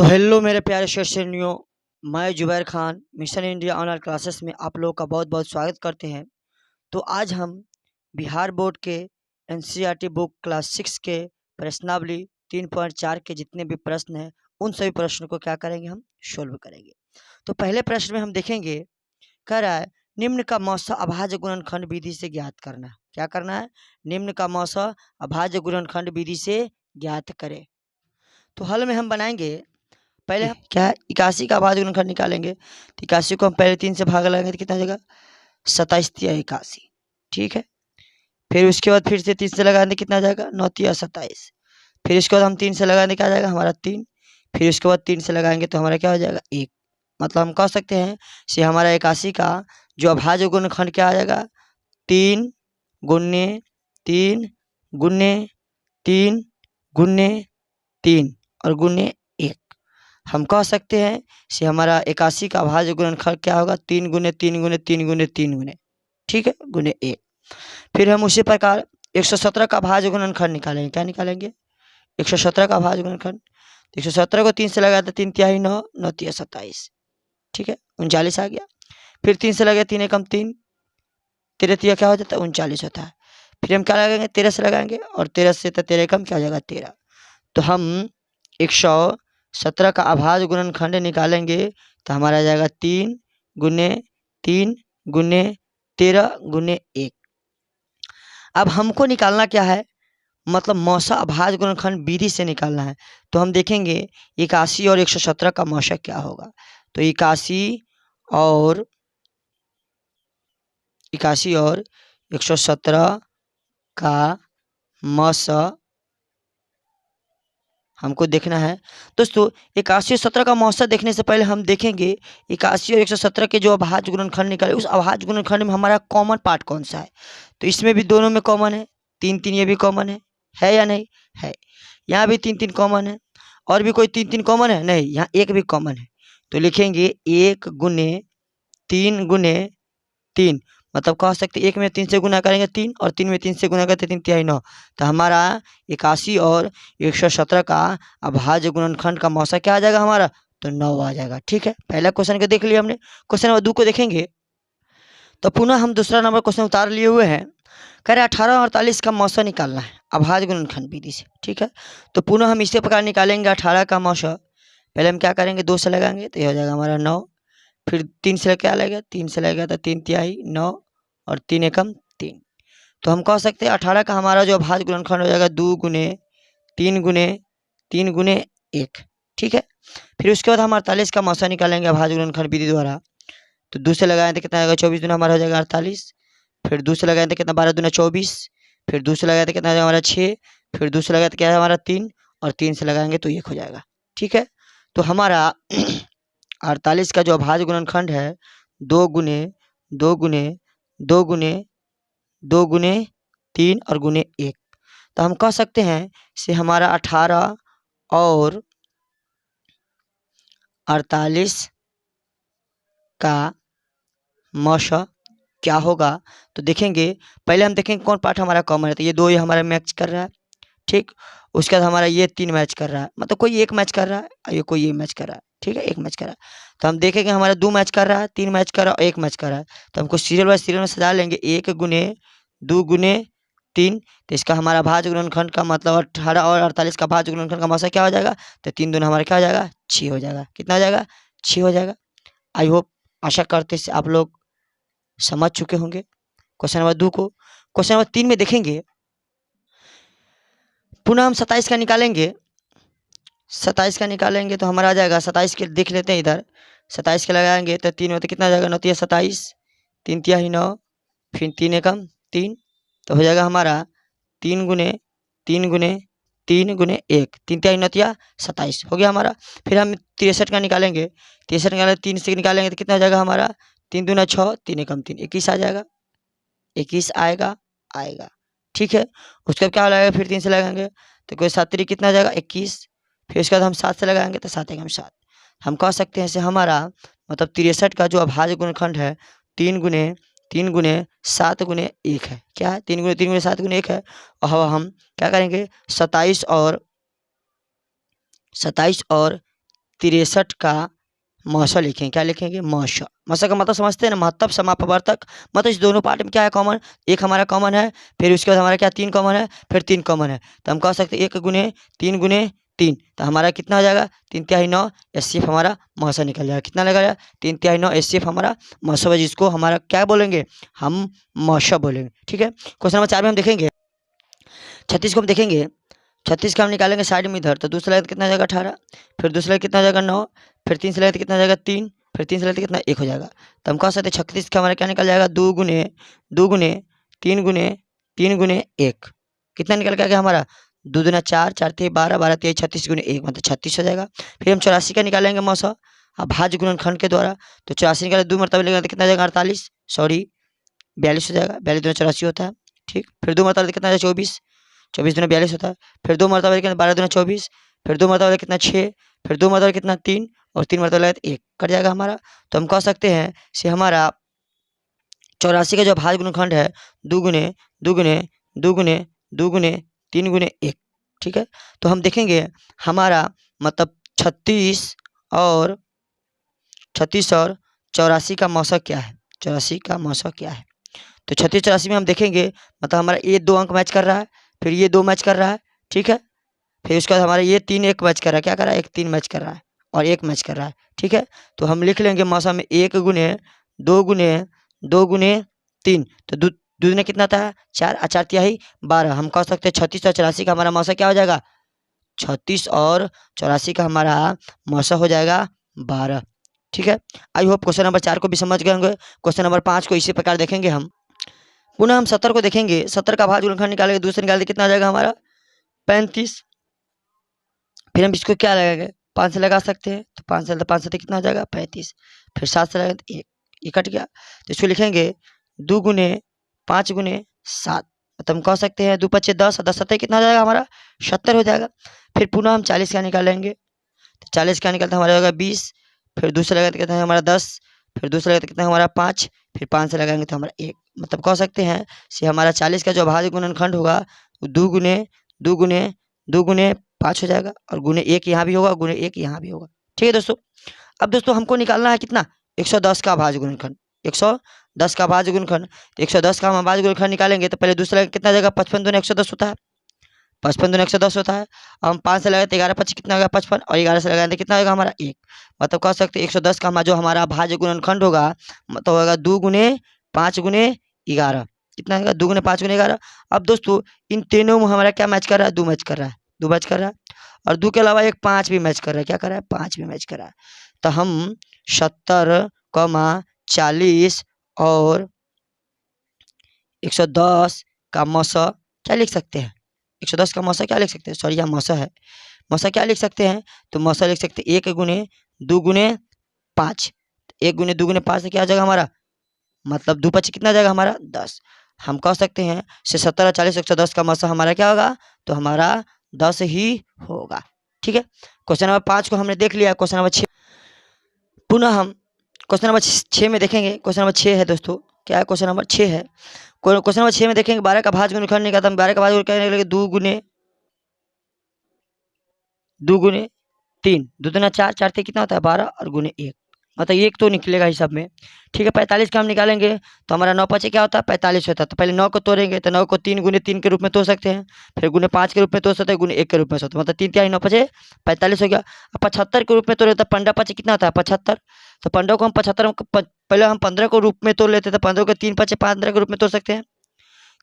तो हेलो मेरे प्यारे शैक्षणियों, मैं Zubair Khan mission India online classes में आप लोगों का बहुत बहुत स्वागत करते हैं। तो आज हम बिहार बोर्ड के एनसीईआरटी बुक क्लास 6 के प्रश्नावली 3.4 के जितने भी प्रश्न हैं उन सभी प्रश्नों को क्या करेंगे, हम सोल्व करेंगे। तो पहले प्रश्न में हम देखेंगे, कह रहा है निम्न का मौसा अभाज्य गुणनखंड विधि से ज्ञात करना है। क्या करना है? निम्न का मौसा अभाज्य गुणनखंड विधि से ज्ञात करें। तो हल में हम बनाएंगे, पहले हम क्या है 81 का अभाज्य गुणनखंड निकालेंगे। तो 81 को हम पहले 3 से भाग लगाएंगे तो कितना हो जाएगा? 27 तिया 81। ठीक है, फिर उसके बाद फिर से 3 से लगाएंगे कितना आ जाएगा? 9 तिया 27। फिर इसके बाद हम 3 से लगाएंगे क्या आ जाएगा हमारा 3। फिर उसके बाद 3 से लगाएंगे तो हमारा क्या हो जाएगा? 1। मतलब हम कह सकते हैं से हमारा 81 का जो अभाज्य गुणनखंड क्या आ जाएगा? 3 गुने 3 गुने 3 गुने 3 और गुने 1। हम कह सकते हैं से हमारा 81 का अभाज्य गुणनखंड क्या होगा? 3 गुने 3 गुने 3 गुने 3 गुने, ठीक है, गुने 1। फिर हम उसी प्रकार 117 का अभाज्य गुणनखंड निकालेंगे। क्या निकालेंगे? 117 का अभाज्य गुणनखंड। 117 को 3 से लगाया तो 3 तिहाई 9, 9 तिया 27, ठीक है, 39 आ गया। फिर 3 से लगाए 3 एकम 3, 13 तिया क्या हो जाता है? 39 होता है। फिर हम क्या लगाएंगे? 13 से लगाएंगे और 13 से तो 13 एकम क्या हो जाएगा? 13। तो हम 117 का अभाज्य गुणनखंड निकालेंगे तो हमारा आ जाएगा 3 गुने 3 गुने 13 गुने 1। अब हमको निकालना क्या है? मतलब मौसा अभाज्य गुणनखंड विधि से निकालना है। तो हम देखेंगे 81 और 117 का मौसा क्या होगा। तो 81 और 117 का मौसा हमको देखना है। दोस्तों 81 और 17 का मौसा देखने से पहले हम देखेंगे 81 और 117 के जो अभाज्य गुणनखंड निकाले उस अभाज्य गुणनखंड में हमारा कॉमन पार्ट कौन सा है। तो इसमें भी दोनों में कॉमन है, 3 3 ये भी कॉमन है या नहीं है? यहाँ भी 3 3 कॉमन है। और भी कोई 3 3 कॉमन है? नहीं, यहाँ 1 भी कॉमन है। तो लिखेंगे 1 गुने 3 मतलब कह सकते 1 में 3 से गुना करेंगे 3 और 3 में 3 से गुना करते 3 तिहाई 9। तो हमारा 81 और 117 का अभाज्य गुणनखंड का मौसा क्या आ जाएगा हमारा? तो 9 आ जाएगा। ठीक है, पहला क्वेश्चन को देख लिया हमने। क्वेश्चन नंबर 2 को देखेंगे तो पुनः हम दूसरा नंबर क्वेश्चन उतार लिए हुए हैं। कह रहे 18 और 48 का मौसा निकालना है अभाज्य गुणनखंड विधि से। ठीक है, तो पुनः हम इसी प्रकार निकालेंगे 18 का मौसा। पहले हम क्या करेंगे? 2 से लगाएंगे तो ये हो जाएगा हमारा 9। फिर 3 से क्या लगेगा? 3 से लगेगा तो 3 तिहाई 9 और 3 एकम 3। तो हम कह सकते हैं 18 का हमारा जो अभाज्य गुणनखंड हो जाएगा 2 गुने 3 गुने 3 गुने 1। ठीक है, फिर उसके बाद हम 48 का मौसा निकालेंगे अभाज्य गुणनखंड विधि द्वारा। तो 2 से लगाएं तो कितना आएगा? 24 दूना हमारा हो जाएगा 48। फिर 2 से लगाएं तो कितना? 12 दूना 24। फिर 2 से लगाए तो कितना आ जाएगा हमारा 6। फिर 2 से लगाए तो क्या है हमारा 3 और 3 से लगाएंगे तो 1 हो जाएगा। ठीक है, तो हमारा 48 का जो अभाज्य गुणनखंड है 2 गुने 2 गुने 2 गुने 2 गुने 3 और गुने 1। तो हम कह सकते हैं से हमारा 18 और 48 का मौसा क्या होगा। तो देखेंगे, पहले हम देखेंगे कौन पार्ट हमारा कॉमन है। तो ये 2 ये हमारा मैच कर रहा है, ठीक। उसके बाद हमारा ये 3 मैच कर रहा है, मतलब कोई एक मैच कर रहा है और ये कोई ये मैच कर रहा है। ठीक है, एक मैच कर रहा है। तो हम देखेंगे हमारा 2 मैच कर रहा है, 3 मैच कर रहा है और 1 मैच कर रहा है। तो हमको सीरियल बाय सीरियल में सजा लेंगे 1 गुने 2 गुने 3। तो इसका हमारा भाज्य गुणनखंड का मतलब 18 और 48 का भाज्य गुणनखंड का मौसा क्या हो जाएगा? तो 3 दूना हमारा क्या हो जाएगा? 6 हो जाएगा। कितना हो जाएगा? 6 हो जाएगा। आई होप, आशा करते हैं आप लोग समझ चुके होंगे क्वेश्चन नंबर 2 को। क्वेश्चन नंबर 3 में देखेंगे, पुनः हम 27 का निकालेंगे। 27 का निकालेंगे तो हमारा आ जाएगा 27 के देख लेते हैं इधर। 27 के लगाएंगे तो 3 में तो कितना आ जाएगा? 9 तिया 27, 3 तिहाई 9, फिर 3 एकम 3। तो हो जाएगा हमारा 3 गुने 3 गुने 3 गुने 1, 3 तिहाई 9 तिया 27 हो गया हमारा। फिर हम 63 का निकालेंगे। 63 निकालेंगे 3 से निकालेंगे तो कितना हो जाएगा हमारा? 3 दूना 6, 3 एकम 3, 21 आ जाएगा। 21 आएगा। ठीक है, उसके बाद क्या लगेगा? फिर 3 से लगाएंगे तो कोई 7 तिरी कितना आ जाएगा? 21। फिर उसके बाद हम 7 से लगाएंगे तो 7 एकम 7। हम कह सकते हैं से हमारा मतलब 63 का जो अभाज्य गुणनखंड है 3 गुने 3 गुने 7 गुने 1 है। क्या है? 3 गुने 3 गुने 7 गुने 1 है। और हम क्या करेंगे? 27 और 63 का मौसा लिखेंगे। क्या लिखेंगे? मौसा। मौसा का मतलब समझते हैं ना, महत्तम समापवर्तक। मतलब इस दोनों पार्ट में क्या है कॉमन? एक हमारा कॉमन है, फिर उसके बाद हमारा क्या 3 कॉमन है, फिर 3 कॉमन है। तो हम कह सकते हैं 1 गुने 3 गुने 3, तो हमारा कितना हो जाएगा? 3 तिहाई 9 एचसीएफ हमारा मौसा निकल जाएगा। कितना लगेगा? 3 तिहाई 9 एचसीएफ हमारा मौसा होगा, जिसको हमारा क्या बोलेंगे? हम मौसा बोलेंगे। ठीक है। क्वेश्चन नंबर 4 में हम देखेंगे 36 को हम देखेंगे। 36 का हम निकालेंगे साइड में इधर, तो दूसरा लाइन कितना हो जाएगा? 18। फिर दूसरा कितना हो जाएगा? 9। फिर 3 से लाइन कितना हो जाएगा? 3। फिर 3 से लाइन कितना? 1 हो जाएगा। तो हम कह सकते हैं 36 का हमारा क्या निकल जाएगा? 2 गुने 2 गुने 3 गुने 3 गुने 1। कितना निकल के आ गया हमारा? 2 दूना 4, 4 तिहाई 12, 12 तिहाई 36 गुने 1, मतलब 36 हो जाएगा। फिर हम 84 का निकालेंगे मौसा, अब भाज्य गुणनखंड के द्वारा। तो 84 निकाले 2 मरतबा लेंगे तो कितना हो जाएगा? 48, सॉरी 42 हो जाएगा। 42 दूना 84 होता है। ठीक। फिर 2 मरतबा कितना हो जाएगा? 24, 24 दूना 42 होता है। फिर 2 मरतबा कितना? 12 दूना 24। फिर 2 मरतबा कितना? 6। फिर 2 मरतबा कितना? 3। और 3 मरतबा 1 कट जाएगा हमारा। तो हम कह सकते हैं से हमारा 84 का जो भाज्य गुणनखंड है 2 गुने 2 गुने 2 गुने 2 गुने 3 गुने 1। ठीक है। तो हम देखेंगे हमारा मतलब 36 और 84 का मौसा क्या है? 84 का मौसा क्या है? तो 36 84 में हम देखेंगे मतलब हमारा ये 2 अंक मैच कर रहा है, फिर ये 2 मैच कर रहा है। ठीक है। फिर उसके बाद हमारा ये 3 1 मैच कर रहा है। क्या कर रहा है? 1 3 मैच कर रहा है और 1 मैच कर रहा है। ठीक है। तो हम लिख लेंगे मौसा में 1 गुने 2 गुने 2 गुने 3, तो दूने कितना था? 4, 4 तिहाई 12। हम कह सकते हैं 36 और 84 का हमारा मौसा क्या हो जाएगा? 36 और 84 का हमारा मौसा हो जाएगा 12। ठीक है। आई होप क्वेश्चन नंबर 4 को भी समझ गए होंगे। क्वेश्चन नंबर 5 को इसी प्रकार देखेंगे हम। पुनः हम 70 को देखेंगे। 70 का भाज्य गुणनखंड निकालेंगे, दूसरे निकालेंगे कितना आ जाएगा हमारा? 35। फिर हम इसको क्या लगाएंगे? 5 से लगा सकते हैं, तो 5 से कितना हो जाएगा? 35। फिर 7 से लगाएंगे तो 1, ये कट गया। तो इसको लिखेंगे 2 गुने 5 गुने 7, मतलब हम कह सकते हैं 2 पच्चे 10 और 10 सत्ते कितना हो जाएगा हमारा? 70 हो जाएगा। फिर पुनः हम 40 का निकालेंगे, तो 40 का निकलता हमारा होगा 20। फिर दूसरा लगाते कितना है हमारा? 10। फिर दूसरा लगाते कितना है हमारा? 5। फिर 5 से लगाएंगे तो हमारा 1, मतलब कह सकते हैं से हमारा 40 का जो भाज्य गुणनखंड होगा वो 2 गुने 2 गुने 2 गुने 5 हो जाएगा, और गुने 1 यहाँ भी होगा, गुने 1 यहाँ भी होगा। ठीक है दोस्तों। अब दोस्तों हमको निकालना है कितना? 110 का भाज्य गुणनखंड। 110 का भाज्य गुणनखंड, 110 का हम भाज्य गुणनखंड निकालेंगे तो पहले दूसरा कितना आ जाएगा? 55 दूनी 110 होता है। 55 दूनी 110 होता है। हम 5 से लगाए तो 11 25 कितना होगा? 55, और 11 से लगाए तो कितना होगा हमारा? 1, मतलब कह सकते हैं 110 का जो हमारा भाज्य गुणनखंड होगा मतलब होगा 2 गुने 5 गुने 11। कितना होगा? 2 गुने 5 गुने 11। अब दोस्तों इन तीनों में हमारा क्या मैच कर रहा है? 2 मैच कर रहा है, 2 मैच कर रहा है, और 2 के अलावा एक 5 भी मैच कर रहा है। क्या कर रहा है? 5 भी मैच कर रहा है। तो हम 70, 40 और 110 का मौसा क्या लिख सकते हैं? 110 का मौसा क्या लिख सकते हैं? सॉरी यहाँ मौसा है। मौसा क्या लिख सकते हैं? तो मौसा लिख सकते हैं 1 गुने 2 गुने 5। 1 गुने 2 गुने 5 से क्या आ जाएगा हमारा? मतलब 2 5 कितना आ जाएगा हमारा? 10। हम कह सकते हैं से 70 और 40 110 का मौसा हमारा क्या होगा? तो हमारा 10 ही होगा। ठीक है। क्वेश्चन नंबर 5 को हमने देख लिया। क्वेश्चन नंबर 6 पुनः हम क्वेश्चन नंबर 6 में देखेंगे। क्वेश्चन नंबर 6 है दोस्तों, क्या है? क्वेश्चन नंबर 6 है। क्वेश्चन नंबर 6 में देखेंगे 12 का भाज्य गुणनखंड निकालते हैं। 12 का भाज्य गुणनखंड निकालेंगे 2 गुने 2 गुने 3, 2 दूना 4, 4 से कितना होता है? 12, और गुने 1, मतलब 1 तो निकलेगा ही सब में। ठीक है। 45 का हम निकालेंगे तो हमारा 9 5 क्या होता है? 45 होता है। तो पहले 9 को तोड़ेंगे, तो 9 को 3 गुने 3 के रूप में तोड़ सकते हैं, फिर गुने 5 के रूप में तोड़ सकते हैं, गुने 1 के रूप में सकते हैं, मतलब 3 तिहाई 9 5 45 हो गया। अब 75 के रूप में तोड़े तो 15 5 कितना होता है? 75। तो 15 को हम 75 पहले हम 15 को रूप में तोड़ लेते हैं, तो 15 को 3 5 15 के रूप में तोड़ सकते हैं,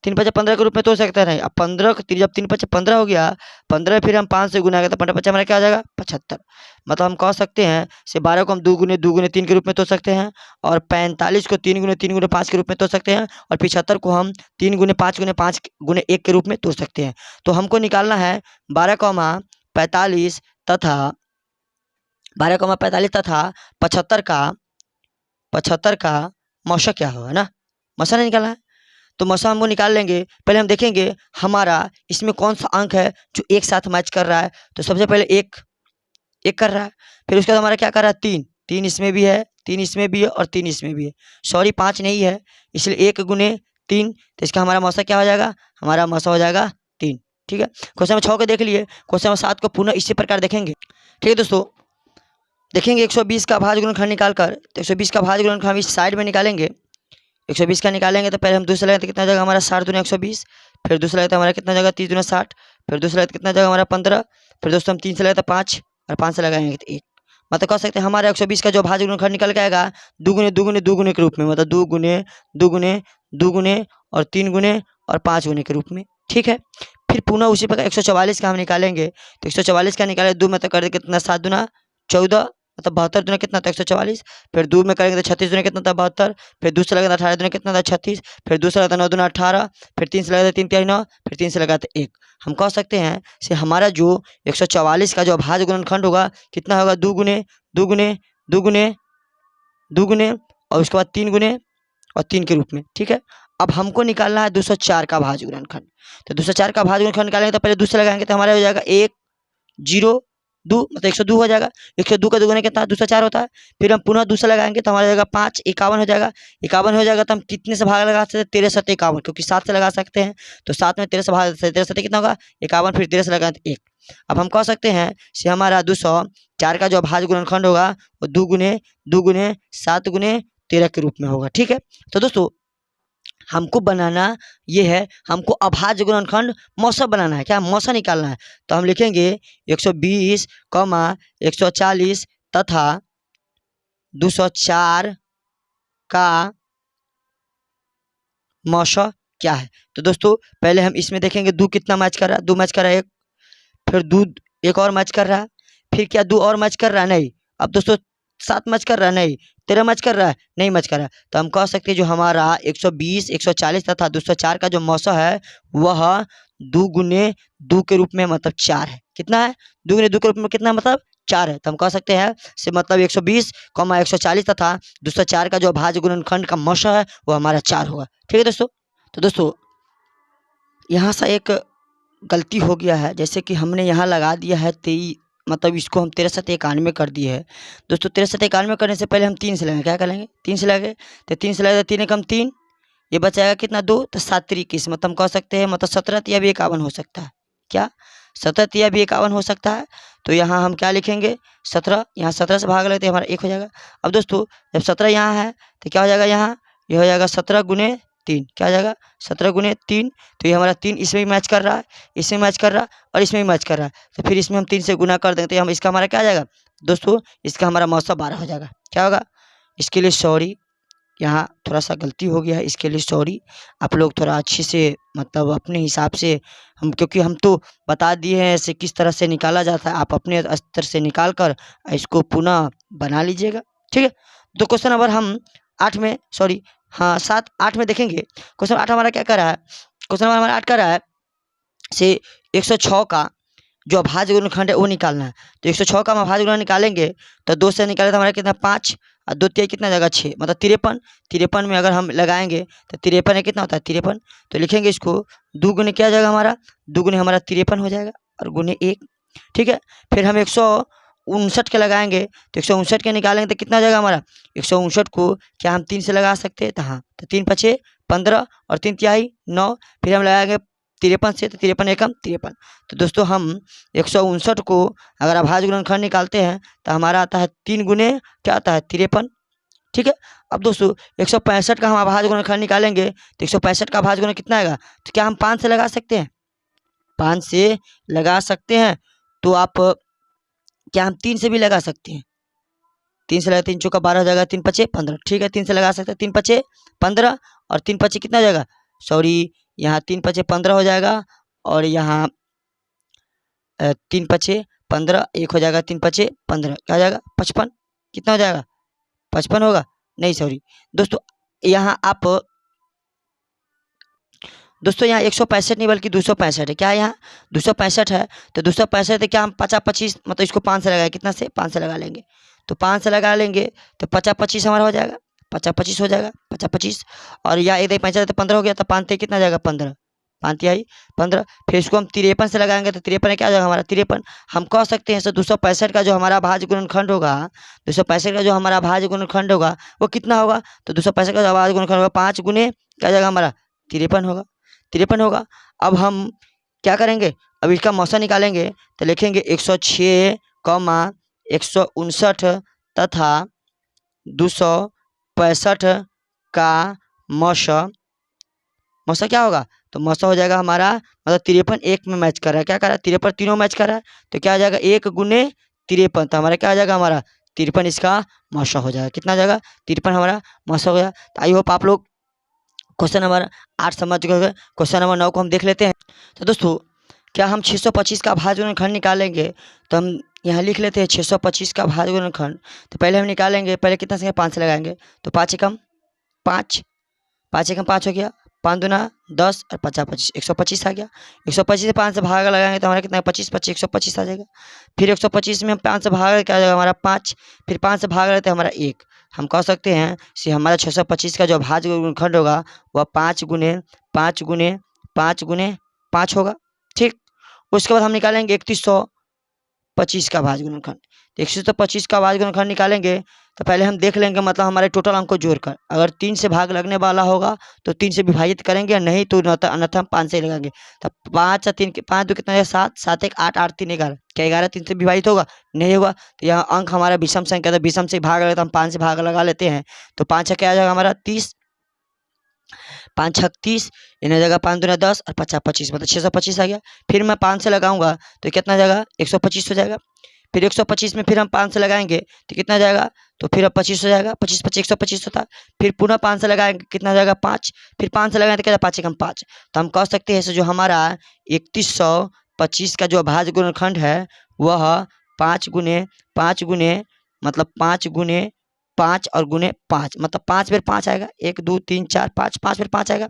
3 5 15 के रूप में तोड़ सकते हैं। नहीं, अब 15 जब 3 5 15 हो गया, 15 फिर हम 5 से गुना गया तो 15 5 हमारा क्या आ जाएगा? 75। मतलब हम कह सकते हैं से 12 को हम 2 गुने 3 के रूप में तोड़ सकते हैं, और 45 को 3 गुने 5 के रूप में तोड़ सकते हैं, और 75 को हम 3 गुने 5 गुने 1 के रूप में तोड़ सकते हैं। तो हमको निकालना है 12,45 तथा 12,45 तथा 75 का मौसा क्या होगा ना? मौसा नहीं निकालना है, तो मौसा हम वो निकाल लेंगे। पहले हम देखेंगे हमारा इसमें कौन सा अंक है जो एक साथ मैच कर रहा है। तो सबसे पहले 1 कर रहा है, फिर उसके बाद हमारा क्या कर रहा है? 3 इसमें भी है, 3 इसमें भी है, और 3 इसमें भी है। सॉरी 5 नहीं है, इसलिए 1 गुने 3, तो इसका हमारा मौसा क्या हो जाएगा? हमारा मौसा हो जाएगा 3। ठीक है। क्वेश्चन नंबर 6 को देख लिए। क्वेश्चन नंबर 7 को पुनः इसी प्रकार देखेंगे। ठीक है दोस्तों। देखेंगे 120 का भाज्य गुणनखंड निकाल कर, तो 120 का भाज्य गुणनखंड हम इस साइड में निकालेंगे। 120 का निकालेंगे तो पहले हम दूसरा लगाते कितना जगह हमारा 60 दूनी 120, फिर दूसरा लगता है हमारा कितना जगह 30 दूना 60, फिर दूसरा लगता कितना जगह हमारा 15, फिर दोस्तों हम 3 से लगाते 5 और 5 से लगाएंगे तो 1। मतलब कह सकते हैं हमारा 120 का जो भाज्य गुणनखंड निकल के आएगा दुगुने दुगुने दुगुने के रूप में, मतलब दुगुने दुगुने दुगुने और 3 गुने और 5 गुने के रूप में। ठीक है, फिर पुनः उसी प्रकार 144 का हम निकालेंगे, तो 144 का निकाले 2 में तो कर दे कितना 7 दूना 14, मतलब 72 दूना कितना था 144, फिर 2 में करेंगे तो 36 दूना कितना था 72, फिर दूसरा लगा 18 दूना कितना था 36, फिर दूसरा लगा 9 दूना 18, फिर 3 से लगा 3 तिहाई 9, फिर 3 से लगा 1। हम कह सकते हैं से हमारा जो 144 का जो भाज्य गुणनखंड होगा कितना होगा दुगुने दुगुने दुगुने दुगुने और उसके बाद 3 गुने और 3 के रूप में। ठीक है, अब हमको निकालना है 204 का भाज्य गुणनखंड, तो 204 का भाज्य गुणनखंड निकालेंगे तो पहले दूसरा लगाएंगे तो हमारा हो जाएगा 1 0 2, मतलब 102 हो जाएगा। 102 का दुगुना कितना 204 होता है। फिर हम पुनः दूसरा लगाएंगे तो हमारा जाएगा 5 51 हो जाएगा। 51 हो जाएगा तो हम कितने से भाग लगा सकते हैं 13 7 51, क्योंकि 7 से लगा सकते हैं, तो 7 में 13 से भाग 13 7 कितना होगा 51, फिर 13 से लगा 1। अब हम कह सकते हैं से हमारा 204 का जो भाज्य गुणनखंड होगा वो दुगुने दुगुने 7 गुने 13 के रूप में होगा। ठीक है, तो दोस्तों हमको बनाना ये है, हमको अभाज्य गुणनखंड मौसा बनाना है, क्या मौसा निकालना है। तो हम लिखेंगे 120, 140 तथा 204 का मौसा क्या है। तो दोस्तों पहले हम इसमें देखेंगे दो कितना मैच कर रहा है, 2 मैच कर रहा है एक, फिर दो एक और मैच कर रहा है, फिर क्या 2 और मैच कर रहा है नहीं, अब दोस्तों 7 मैच कर रहा है नहीं, 13 मैच कर रहा है नहीं मैच कर रहा है। तो हम कह सकते हैं जो हमारा 120 140 तथा 204 का जो मौसा है वह 2 गुने 2 के रूप में मतलब 4 है। कितना है 2 गुने 2 के रूप में कितना मतलब 4 है। तो हम कह सकते हैं से मतलब 120, 140 तथा 204 का जो भाज्य गुणनखंड का मौसा है वो हमारा 4 होगा। ठीक है दोस्तों, तो दोस्तों यहाँ से एक गलती हो गया है, जैसे कि हमने यहाँ लगा दिया है 23, मतलब इसको हम 13 7 91 कर दिए है। दोस्तों 13 7 91 करने से पहले हम 3 से लगाएंगे, क्या करेंगे 3 से लगाए, तो 3 से लगाए 3 एकम 3, ये बचाएगा कितना 2, तो 7 3 21, मतलब हम कह सकते हैं मतलब 17 तिया भी 51 हो सकता है। क्या 17 तिया भी 51 हो सकता है। तो यहाँ हम क्या लिखेंगे 17, यहाँ 17 से भाग लेते हैं हमारा 1 हो जाएगा। अब दोस्तों जब 17 यहाँ है तो क्या हो जाएगा, यहाँ ये हो जाएगा 17 गुने 3, क्या हो जाएगा 17 गुने 3, तो ये हमारा 3 इसमें भी मैच कर रहा है, इसमें मैच कर रहा है और इसमें भी मैच कर रहा है, तो फिर इसमें हम 3 से गुना कर देंगे तो हम इसका हमारा क्या आ जाएगा दोस्तों, इसका हमारा मौसा 12 हो जाएगा। क्या होगा, इसके लिए सॉरी, यहाँ थोड़ा सा गलती हो गया है, इसके लिए सॉरी। आप लोग थोड़ा अच्छे से मतलब अपने हिसाब से, हम क्योंकि हम तो बता दिए हैं ऐसे किस तरह से निकाला जाता है, आप अपने स्तर से निकाल कर इसको पुनः बना लीजिएगा। ठीक है, तो क्वेश्चन नंबर हम 8 में सॉरी हाँ 7 8 में देखेंगे। क्वेश्चन 8 हमारा क्या कर रहा है, क्वेश्चन नंबर हमारा 8 कर रहा है से 106 का जो अभाज्य गुणनखंड है वो निकालना है। तो 106 का हम अभाज्य गुणनखंड निकालेंगे तो 2 से निकाले तो हमारा कितना 5 और 2 तिहाई कितना जाएगा 6, मतलब 53। 53 में अगर हम लगाएंगे तो 53 है कितना होता है 53, तो लिखेंगे इसको 2 गुने क्या जाएगा हमारा 2 गुने हमारा 53 हो जाएगा और गुने 1। ठीक है, फिर हम 159 के लगाएंगे तो 159 के निकालेंगे तो कितना हो जाएगा हमारा 159 को क्या हम 3 से लगा सकते हैं, तो हाँ, तो 3 5 15 और 3 तिहाई 9, फिर हम लगाएंगे 53 से, तो 53 एकम 53। तो दोस्तों हम 159 को अगर अभाज्य गुणनखंड निकालते हैं तो हमारा आता है 3 गुने क्या आता है 53। ठीक है, अब दोस्तों 165 का हम अभाज्य गुणनखंड निकालेंगे तो 165 का अभाज्य गुणन कितना आएगा, तो क्या हम 5 से लगा सकते हैं, 5 से लगा सकते हैं। तो आप क्या हम 3 से भी लगा सकते हैं, 3 से लगा 3 चौका 12 हो जाएगा, 3 5 15। ठीक है, 3 से लगा सकते हैं, 3 5 15 और 3 5 कितना हो जाएगा सॉरी यहाँ 3 5 15 हो जाएगा और यहाँ 3 5 15 1 हो जाएगा, 3 5 15 क्या हो जाएगा 55, कितना हो जाएगा 55 होगा नहीं सॉरी दोस्तों, यहाँ आप दोस्तों यहाँ 165 नहीं बल्कि 265 है। क्या यहाँ 265 है, तो 265 क्या हम 50 25 मतलब इसको 5 से लगाए, कितना से 5 से लगा लेंगे, तो 5 से लगा लेंगे तो 50 25 हमारा हो जाएगा, 50 25 हो जाएगा 50 25 और यहाँ एक 5 तो 15 हो गया, तो 5 कितना जाएगा 15, 5 तिहाई 15। फिर इसको हम 53 से लगाएंगे तो 53 क्या जाएगा हमारा 53। हम कह सकते हैं सर 265 का जो हमारा भाज्य गुणनखंड होगा, 265 का जो हमारा भाज्य गुणनखंड होगा वो कितना होगा, तो 265 का जो भाज्य गुणनखंड होगा 5 गुने क्या जाएगा हमारा 53 होगा, 53 होगा। अब हम क्या करेंगे, अब इसका मौसा निकालेंगे तो लिखेंगे 106, 159 तथा 265 का मौसा क्या होगा? तो मौसा हो जाएगा हमारा, मतलब 53 एक में मैच कर रहा है। क्या कर रहा है? 53 तीनों मैच कर रहा है, तो क्या आ जाएगा 1 गुने 53, तो हमारा क्या आ जाएगा? हमारा 53 इसका मौसा हो जाएगा। कितना आ जाएगा? 53 हमारा मौसा हो गया। तो आई होप आप लोग क्वेश्चन नंबर 8 समझ गए। क्वेश्चन नंबर 9 को हम देख लेते हैं। तो दोस्तों, क्या हम 625 का भाज्य गुणनखंड निकालेंगे? तो हम यहाँ लिख लेते हैं 625 का भाज्य गुणनखंड। तो पहले हम निकालेंगे, पहले कितना संख्या 5 से लगाएंगे, तो 5 एकम 5, 5 एकम 5 हो गया, 5 दूना 10 और 50 25, 125 आ गया। 125 से 5 से भाग लगाएंगे तो हमारा कितना है? 25 25 125 आ जाएगा। फिर 125 में हम 5 से भाग क्या आ जाएगा? हमारा 5। फिर 5 से भाग लेते हैं हमारा 1। हम कह सकते हैं कि हमारा 625 का जो भाज्य गुणनखंड होगा वह 5 गुने 5 गुने 5 गुने 5 होगा। ठीक, उसके बाद हम निकालेंगे 3125 का भाज्य गुणनखंड। 125 का भाज्य गुणनखंड निकालेंगे तो पहले हम देख लेंगे, मतलब हमारे टोटल अंक को जोड़कर अगर 3 से भाग लगने वाला होगा तो 3 से विभाजित करेंगे, या नहीं तो अन्यथा हम 5 से लगाएंगे। तो 5 और 3 5 दो कितना है? 7, 7 1 8 8 3 11। क्या 11 3 से विभाजित होगा? नहीं होगा। तो यहाँ अंक हमारा विषम संख्या, तो विषम से भाग लगा तो हम 5 से भाग लगा लेते हैं। तो 5 क्या आ जाएगा हमारा? 30, 5 छक 30, इन्हें जगह 5 दूना 10 और 50 25, मतलब 625 आ गया। फिर मैं 5 से लगाऊंगा तो कितना जाएगा? 125 हो जाएगा। फिर 125 में फिर हम 5 से लगाएंगे तो कितना जाएगा? तो फिर अब 25 हो जाएगा। 25 25 125 होता है। फिर पुनः 5 से लगाएंगे, कितना जाएगा? 5। फिर 5 से लगाएंगे तो क्या 5 एकम 5। तो हम कह सकते हैं जो हमारा 3125 का जो भाज्य गुणनखंड है वह 5 गुने 5 गुने मतलब 5 गुने 5 और गुने 5, मतलब 5 फिर 5 आएगा। 1 2 3 4 5, 5 फिर 5 आएगा,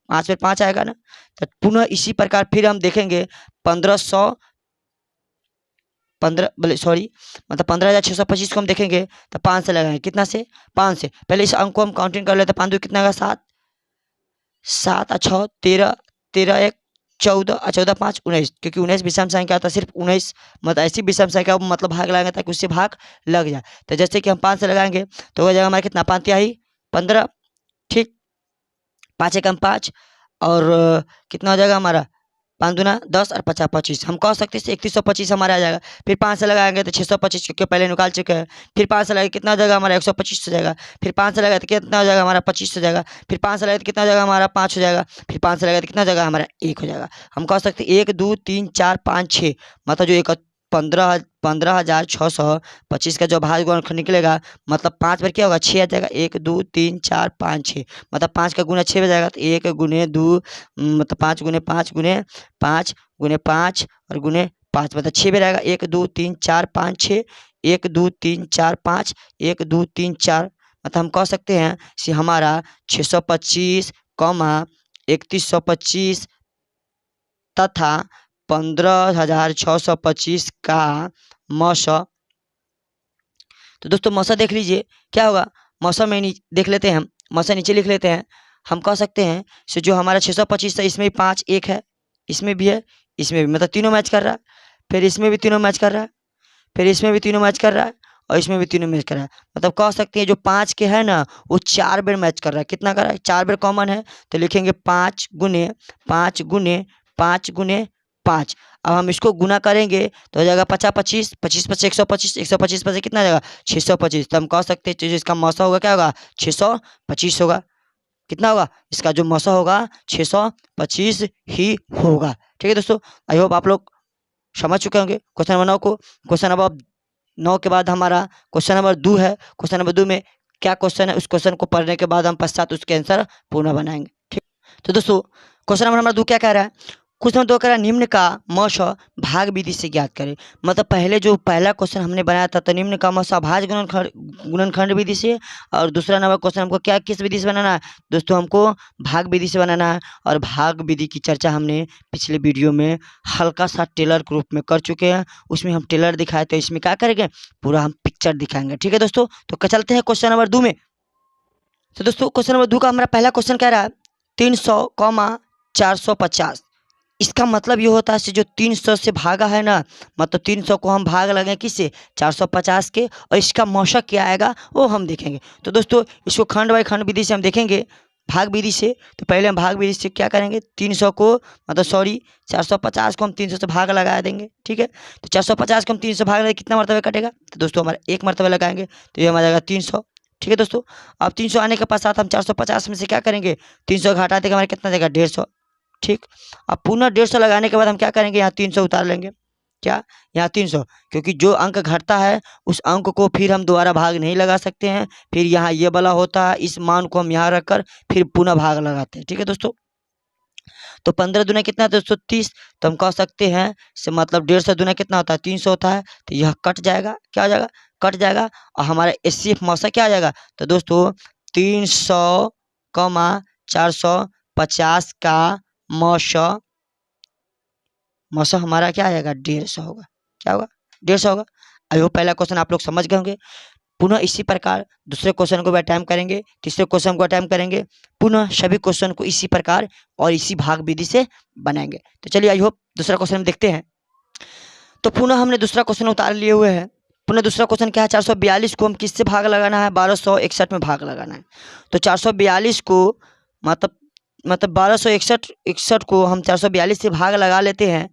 5 फिर 5 आएगा ना। तो पुनः इसी प्रकार फिर हम देखेंगे 15,625 को हम देखेंगे तो 5 से लगाएंगे, कितना से? 5 से। पहले इस अंक को हम काउंटिंग कर लेते हैं। 5 दो कितना होगा? 7, 7 और 6 13, 13 1 14 और 14 5 19, क्योंकि 19 विषम संख्या आता है। सिर्फ 19 मतलब ऐसी विषम संख्या मतलब भाग लगाएंगे ताकि उससे भाग लग जाए। तो जैसे कि हम 5 से लगाएंगे तो हो जाएगा हमारा कितना? 5 तिहाई 15। ठीक, 5 एकम 5 और कितना हो जाएगा हमारा? 5 दूना 10 और 50 25। हम कह सकते हैं 3125 हमारा आ जाएगा। फिर 5 से लगाएंगे तो 625, क्योंकि पहले निकाल चुके हैं। फिर 5 से लगाए कितना हो जाएगा हमारा? 125 हो जाएगा। फिर 5 से लगाए तो कितना हो जाएगा हमारा? 25 हो जाएगा। फिर 5 से लगाए तो कितना हो जाएगा हमारा? 5 हो जाएगा। फिर 5 से लगाए तो कितना हो जाएगा हमारा? 1 हो जाएगा। हम कह सकते हैं 1 2 3 4 5 6, मतलब जो 15,625 का जो भाज्य गुणनखंड निकलेगा, मतलब 5 पर क्या होगा? 6 आ जाएगा। 1 2 3 4 5 6, मतलब 5 का गुना 6 हो जाएगा। तो 1 गुने 2 मतलब 5 गुने 5 गुने 5 गुने 5 और गुने 5, मतलब 6 में रहेगा। 1 2 3 4 5 6, 1 2 3 4 5, 1 2 3 4, मतलब हम कह सकते हैं कि हमारा 625, 3125 तथा 15,625 का मौसा। तो दोस्तों मौसा देख लीजिए क्या होगा। मौसा में देख लेते हैं हम, मौसा नीचे लिख लेते हैं। हम कह सकते हैं कि जो हमारा 625 है इसमें भी 5 1 है, इसमें भी है, इसमें भी, मतलब तीनों मैच कर रहा है। फिर इसमें भी तीनों मैच कर रहा है, फिर इसमें भी तीनों मैच कर रहा है और इसमें भी तीनों मैच कर रहा है। मतलब कह सकते हैं जो 5 के है ना वो 4 बार मैच कर रहा है। कितना कर रहा है? 4 बार कॉमन है, तो लिखेंगे 5 गुने 5 गुने 5 गुने 5। अब हम इसको गुना करेंगे तो हो जाएगा 50 25, 25 25 125, 125 25 कितना आ जाएगा? 625। तो हम कह सकते हैं जो इसका मौसा होगा क्या होगा? 625 होगा। कितना होगा? इसका जो मौसा होगा 625 ही होगा। ठीक है दोस्तों, आई होप आप लोग समझ चुके होंगे क्वेश्चन नंबर 9 को। क्वेश्चन नंबर 9 के बाद हमारा क्वेश्चन नंबर 2 है। क्वेश्चन नंबर 2 में क्या क्वेश्चन है, उस क्वेश्चन को पढ़ने के बाद हम पश्चात उसके आंसर पूर्ण बनाएंगे। ठीक, तो दोस्तों क्वेश्चन नंबर 2 क्या कह रहा है? क्वेश्चन नंबर 2 कह रहा है निम्न का मौसा भाग विधि से ज्ञात करें। मतलब पहले जो पहला क्वेश्चन हमने बनाया था तो निम्न का मौसा भाज्य गुणनखंड विधि से, और दूसरा नंबर क्वेश्चन हमको क्या किस विधि से बनाना है? दोस्तों हमको भाग विधि से बनाना है। और भाग विधि की चर्चा हमने पिछले वीडियो में हल्का सा टेलर के रूप में कर चुके हैं। उसमें हम टेलर दिखाए, तो इसमें क्या करेंगे? पूरा हम पिक्चर दिखाएंगे। ठीक है दोस्तों, तो चलते हैं क्वेश्चन नंबर 2 में। तो दोस्तों क्वेश्चन नंबर 2 का हमारा पहला क्वेश्चन कह रहा है 300, 450। इसका मतलब ये होता है कि जो 300 से भागा है ना, मतलब 300 को हम भाग लगे किससे? 450 के, और इसका मौसा क्या आएगा वो हम देखेंगे। तो दोस्तों इसको खंड बाई खंड विधि से हम देखेंगे। भाग विधि से, तो पहले हम भाग विधि से क्या करेंगे, 300 को मतलब सॉरी 450 को हम 300 से भाग लगा देंगे। ठीक है, तो 450 को हम 300 भाग लगा कितना मरतबा कटेगा, तो दोस्तों हमारा एक मरतबा लगाएंगे तो ये हमारा जाएगा 300। ठीक है दोस्तों, अब 300 आने के पश्चात हम 450 में से क्या करेंगे, 300 घटा देगा हमारा कितना जाएगा 150। ठीक, अब पुनः 150 लगाने के बाद हम क्या करेंगे, यहाँ 300 उतार लेंगे। क्या, यहाँ 300, क्योंकि जो अंक घटता है उस अंक को फिर हम दोबारा भाग नहीं लगा सकते हैं, फिर यहाँ ये वाला होता है, इस मान को हम यहाँ रखकर फिर पुनः भाग लगाते हैं। ठीक है दोस्तों, तो 15 दूना कितना है दोस्तों 30, तो हम कह सकते हैं से मतलब 150 दूना कितना होता है 300 होता है, तो यह कट जाएगा, क्या हो जाएगा, कट जाएगा, और हमारा एचसीएफ मौसा क्या आ जाएगा, तो दोस्तों 300, 450 का मौसा हमारा क्या आएगा 150 होगा। क्या होगा, 150 होगा। अभी वो पहला क्वेश्चन आप लोग समझ गए होंगे। पुनः इसी प्रकार दूसरे क्वेश्चन को भी अटैम्प्ट करेंगे, तीसरे क्वेश्चन को अटैम्प्ट करेंगे, पुनः सभी क्वेश्चन को इसी प्रकार और इसी भाग विधि से बनाएंगे। तो चलिए आई होप दूसरा क्वेश्चन हम देखते हैं। तो पुनः हमने दूसरा क्वेश्चन उतार लिए हुए हैं। पुनः दूसरा क्वेश्चन क्या है, 442 को हम किससे भाग लगाना है, 1261 में भाग लगाना है। तो 442 को मतलब 1261 को हम 442 से भाग लगा लेते हैं,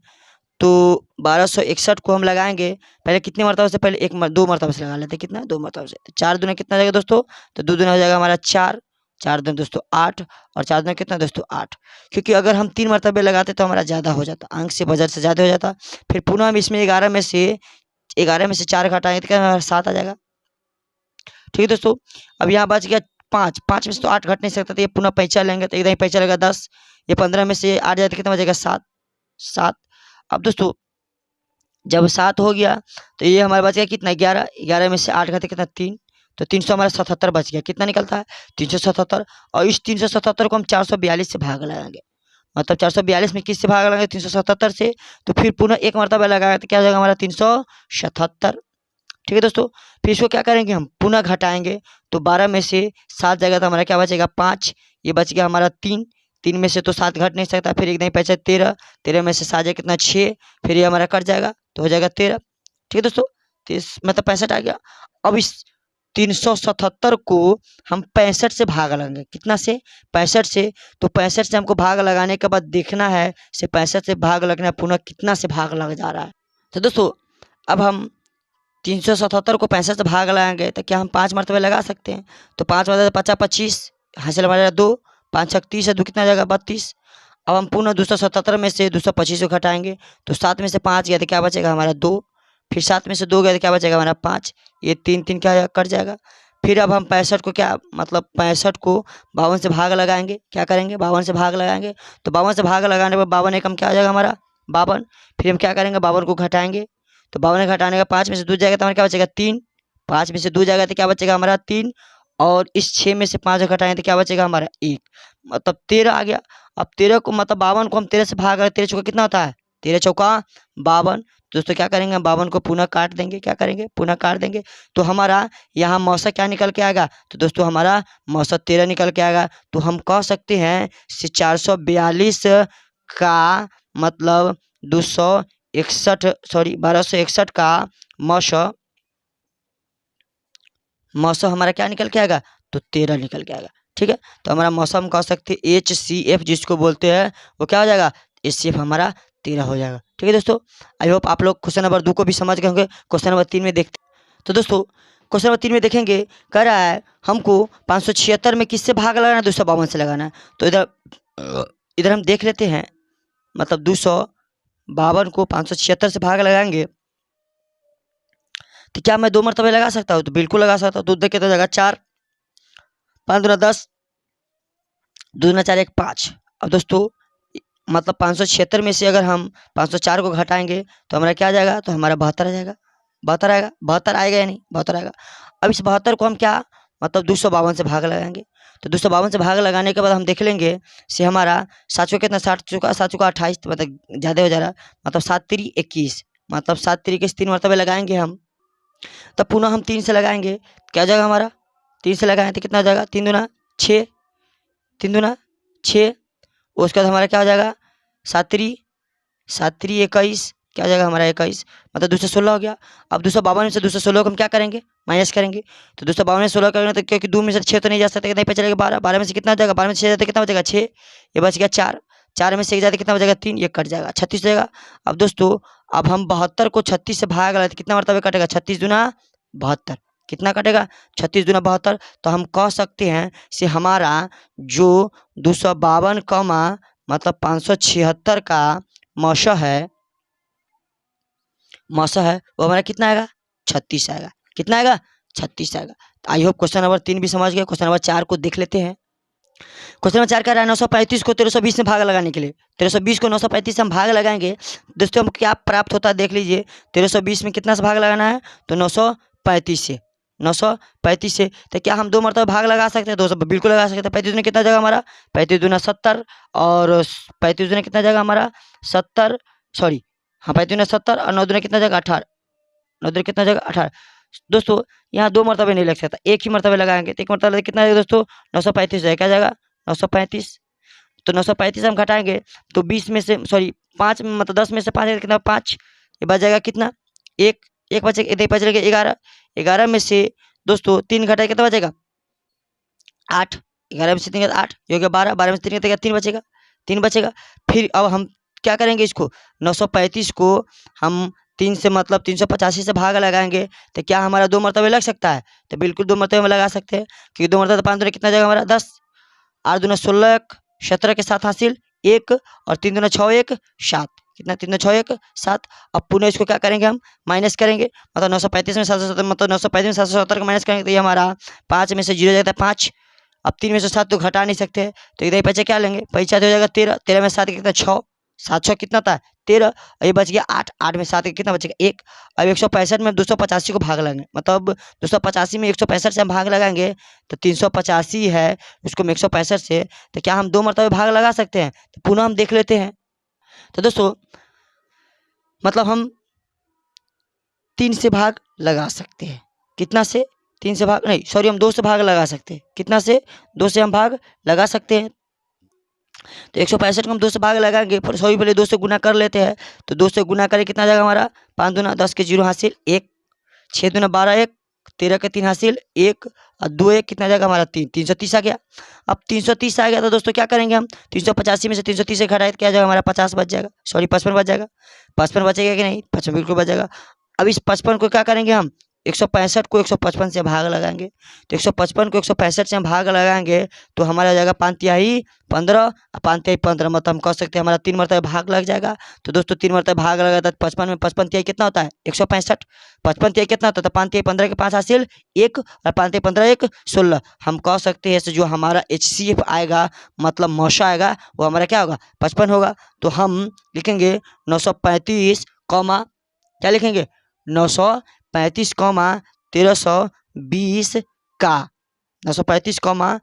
तो 1261 को हम लगाएंगे पहले कितने मरतबा से, पहले दो मरतबा से लगा लेते हैं, कितना, 2 मरतबा से। तो 4 दूना कितना जाएगा दोस्तों, तो 2 दूना हो जाएगा हमारा 4, 4 दूना दोस्तों 8, और 4 दूना कितना दोस्तों 8, क्योंकि अगर हम 3 मरतबे लगाते तो हमारा ज़्यादा हो जाता, अंक से बजट से ज़्यादा हो जाता। फिर पुनः हम इसमें 11 में से 4 घटाएंगे तो क्या हमारा 7 आ जाएगा। ठीक है दोस्तों, अब यहाँ बच गया 5, 5 में से तो 8 घट नहीं सकता, तो ये पुनः पैंचा लेंगे तो एकदम ही पैंचा लगेगा 10, ये 15 में से 8 जाए तो कितना बचेगा 7, 7। अब दोस्तों जब 7 हो गया तो ये हमारे बच गया कितना 11, 11 में से 8 घटे कितना 3, तो 300 हमारा 77 बच गया। कितना निकलता है 377, और इस 377 को हम 442 से भाग लगाएंगे, मतलब 442 में किससे भाग लगाएंगे 377 से, तो फिर पुनः एक मरतबा लगाएंगे तो क्या हो जाएगा हमारा 377। ठीक है दोस्तों, फिर इसको क्या करेंगे हम पुनः घटाएंगे, तो 12 में से 7 जाएगा तो हमारा क्या बचेगा 5, ये बच गया हमारा 3, 3 में से तो 7 घट नहीं सकता, फिर एकदम पैसा 13, 13 में से 7 जाए कितना 6, फिर ये हमारा कट जाएगा तो हो जाएगा 13। ठीक है दोस्तों, तो इस मतलब 65 आ गया। अब इस 377 को हम 65 से भाग लगाएंगे, कितना से 65 से, तो 65 से हमको भाग लगाने के बाद देखना है से 65 से भाग लगना पुनः कितना से भाग लग जा रहा है। तो दोस्तों अब हम 377 को 65 से भाग लगाएंगे तो क्या हम 5 मरतबे लगा सकते हैं, तो 5 मरतबे 50 25 हासिल हमारा 2, 5 छक 30 है, 2 कितना जाएगा 32। अब हम पुनः 277 में से 225 को घटाएंगे, तो 7 में से 5 गया तो क्या बचेगा हमारा 2, फिर 7 में से 2 गया तो क्या बचेगा हमारा 5, ये 3 3 क्या कट जाएगा। फिर अब हम 65 को क्या मतलब 65 को 52 से भाग लगाएंगे, क्या करेंगे 52 से भाग लगाएंगे, तो 52 से भाग लगाने पर 52 एकम क्या हो जाएगा हमारा 52, फिर हम क्या करेंगे 52 को घटाएंगे, तो 52 घटाने का 5 में से 2 जाएगा तो हमारा क्या बचेगा 3, 5 में से 2 जाएगा तो क्या बचेगा हमारा 3, और इस 6 में से 5 घटाएंगे तो क्या बचेगा हमारा 1, मतलब 13 आ गया। अब 13 को मतलब 52 को हम 13 से भाग रहे, 13 चौका कितना होता है 13 चौका 52। दोस्तों क्या करेंगे 52 को पुनः काट देंगे, क्या करेंगे पुनः काट देंगे, तो हमारा यहाँ मौसा क्या निकल के आएगा, तो दोस्तों हमारा मौसा 13 निकल के आएगा। तो हम कह सकते हैं 442 का मतलब 1261 का मौसा हमारा क्या निकल के आएगा, तो 13 निकल के आएगा। ठीक है, तो हमारा मौसम कह सकते हैं HCF जिसको बोलते हैं वो क्या हो जाएगा HCF हमारा 13 हो जाएगा। ठीक है दोस्तों, आई होप आप लोग क्वेश्चन नंबर 2 को भी समझ गए होंगे। क्वेश्चन नंबर 3 में देखते, तो दोस्तों क्वेश्चन नंबर 3 में देखेंगे, कह रहा है हमको 576 में किससे भाग लगाना है 252 से लगाना है। तो इधर हम देख लेते हैं, मतलब 252 को 576 से भाग लगाएंगे तो क्या मैं 2 मरतबे लगा सकता हूँ, तो बिल्कुल लगा सकता हूँ। तो देखिए तो जाएगा 4, 5 दूना 10, 2 दूना 4 1 5। अब दोस्तों मतलब 576 में से अगर हम 504 को घटाएंगे तो हमारा क्या आ जाएगा, तो हमारा 72 आ जाएगा, 72 आएगा, 72 आएगा या नहीं 72 आएगा। अब इस 72 को हम क्या मतलब 252 से भाग लगाएंगे, तो 252 से भाग लगाने के बाद हम देख लेंगे से हमारा 7 चौका कितना 60 चौका 7 चौका 28, मतलब ज़्यादा हो जा रहा, मतलब 7 3 21, मतलब 7 3 21 3 मरतबे लगाएंगे हम, तब पुनः हम 3 से लगाएंगे, क्या हो जाएगा हमारा 3 से लगाएं तो कितना हो जाएगा 3 दूना 6, 3 दूना 6, उसके बाद हमारा क्या हो जाएगा 7 3 21, क्या हो जाएगा हमारा 21, मतलब 216 हो गया। अब 252 में से 216 को हम क्या करेंगे, माइनस करेंगे। तो 252 में 16 करेंगे तो क्योंकि 2 में से 6 तो नहीं जा सकता, नहीं पे चलेगा 12, 12 में से कितना हो जाएगा, 12 में से 6 जाते कितना बचेगा 6, ये बच गया 4, 4 में से 1 जाते कितना बचेगा 3, ये कट जाएगा 36 हो जाएगा। अब दोस्तों अब हम 72 को 36 से भाग लगाए तो कितना मरतबे कटेगा, 36 दूना 72, कितना कटेगा 36 दूना 72। तो हम कह सकते हैं से हमारा जो 252 कमा मतलब 576 का मौशा है वो हमारा कितना आएगा 36 आएगा, कितना आएगा 36 आएगा। तो आई होप क्वेश्चन नंबर 3 भी समझ गए। क्वेश्चन नंबर 4 को देख लेते हैं। क्वेश्चन नंबर 4 कह रहा है 935 को 1320 में भाग लगाने के लिए, 1320 को 935 से हम भाग लगाएंगे दोस्तों, हम क्या प्राप्त होता है देख लीजिए। 1320 में कितना से भाग लगाना है, तो 935 से, 935 से। तो क्या हम 2 मरतबा भाग लगा सकते हैं, 200 बिल्कुल लगा सकते हैं। 35 दूना कितना जाएगा हमारा, 35 दूना 70 और 35 दूना कितना जाएगा हमारा 70, सॉरी हाँ 35 दूना 70 और 9 दूना कितना जाएगा 18, 9 दूना कितना जाएगा 18। दोस्तों यहाँ 2 मरतबे नहीं लग सकता, एक ही मरतबे लगाएंगे तो एक मरतबा कितना जाएगा दोस्तों 935 जाएगा, क्या जाएगा 935। तो 935 हम घटाएंगे तो 20 में से सॉरी 5 मतलब 10 में से 5 कितना 5, ये बच जाएगा कितना एक, एक बचेगा इतने बचेगा 11, 11 में से दोस्तों 3 घटाए कितना बचेगा 8, 11 में से 3 8, ये हो गया 12, 12 में से 3 3 बचेगा, 3 बचेगा। फिर अब हम क्या करेंगे, इसको 935 को हम 3 से मतलब 385 से भाग लगाएंगे तो क्या हमारा 2 मरतबे लग सकता है, तो बिल्कुल 2 मरतबे में लगा सकते हैं, क्योंकि 2 मरतबे 5 दूना कितना जाएगा हमारा 10, 8 दूना 16, 17 के साथ हासिल 1 और 3 दूना 6 1 7, कितना 3 दूना 6 1 7। अब पुनः इसको क्या करेंगे हम माइनस करेंगे, मतलब 935 में 770 मतलब 935 में 770 को माइनस करेंगे तो ये हमारा 5 में से 0 जाता है 5, अब 3 में से 7 तो घटा नहीं सकते तो इधर पैसे क्या लेंगे, पैसा हो जाएगा 13, 13 में 7 कितना 6, 7 6 कितना था 13, ये बच गया 8, 8 में 7 कितना बचेगा 1। अब 165 में 285 को भाग लगाएंगे, मतलब 285 में 165 से हम भाग लगाएंगे तो 385 है उसको 165 से, तो क्या हम 2 मरतबे भाग लगा सकते हैं, तो पुनः हम देख लेते हैं। तो दोस्तों मतलब हम 3 से भाग लगा सकते हैं, कितना से 3 से भाग नहीं सॉरी हम 2 से भाग लगा सकते हैं, कितना से 2 से हम भाग लगा सकते हैं। तो 165 को हम 2 से भाग लगाएंगे, पर सभी पहले 2 से गुना कर लेते हैं, तो 2 से गुना करें कितना जाएगा हमारा 5 दूना 10 के 0 हासिल 1, 6 दूना 12 1, 13 के 3 हासिल 1 और 2 1 कितना जाएगा हमारा 3, 330 आ गया। अब 330 आ गया तो दोस्तों क्या करेंगे हम 385 में से 330 से घटाए तो क्या जाएगा हमारा 50 बच जाएगा, सॉरी 55 बच जाएगा, 55 बचेगा कि नहीं 55 बिल्कुल बच जाएगा। अब इस 55 को क्या करेंगे हम 165 को 155 से भाग लगाएंगे, तो 155 को 165 से हम भाग लगाएंगे तो हमारा हो जाएगा 5 तिहाई 15 और 5 तिहाई 15, मतलब हम कह सकते हैं हमारा 3 मरतबे भाग लग जाएगा। तो दोस्तों 3 मरतबे भाग लगा था 55 में 55 तिहाई कितना होता है 165, 55 तिहाई कितना होता है तो 5 तिहाई 15 के 5 हासिल 1 और 5 तिहाई 15 1 16। हम कह सकते हैं जो हमारा HCF आएगा मतलब मौशा आएगा वो हमारा क्या होगा 55 होगा। तो हम लिखेंगे 935 कॉमा क्या लिखेंगे 935 कॉमा 1320 का 935 कॉमा